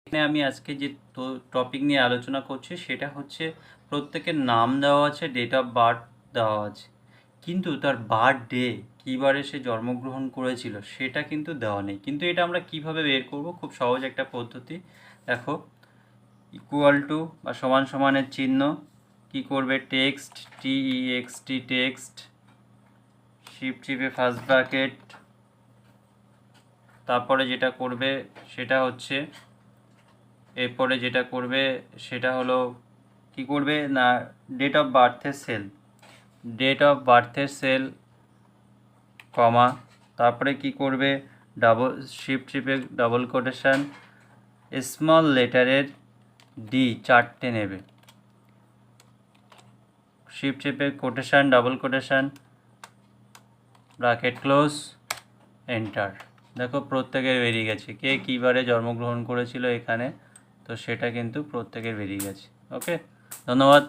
এখানে আমি আজকে যে টপিক নিয়ে আলোচনা করছি সেটা হচ্ছে প্রত্যেকের নাম দেওয়া আছে, ডেট অফ বার্থ দেওয়া আছে, কিন্তু তার বার্থডে কী বারে সে জন্মগ্রহণ করেছিল সেটা কিন্তু দেওয়া নেই। কিন্তু এটা আমরা কিভাবে বের করব? খুব সহজ একটা পদ্ধতি। দেখো, ইকুয়াল টু বা সমান সমানের চিহ্ন কি করবে, টেক্সট TEXT টেক্সট, শিফট চিপে ফার্স্ট ব্র্যাকেট, তারপরে যেটা করবে সেটা হচ্ছে এরপরে যেটা করবে সেটা হলো কি করবে না, ডেট অফ বার্থের সেল, ডেট অফ বার্থের সেল কমা, তারপরে কি করবে ডাবল শিফট চিপে ডাবল কোটেশন, স্মল লেটারের ডি 4টে নেবে, শিফট চিপে quotation double quotation bracket close, enter. দেখো প্রত্যেকের বেরিয়ে গেছে কে কী বারে জন্মগ্রহণ করেছিল এখানে, তো সেটা কিন্তু প্রত্যেকের বেরিয়ে গেছে। ওকে, ধন্যবাদ।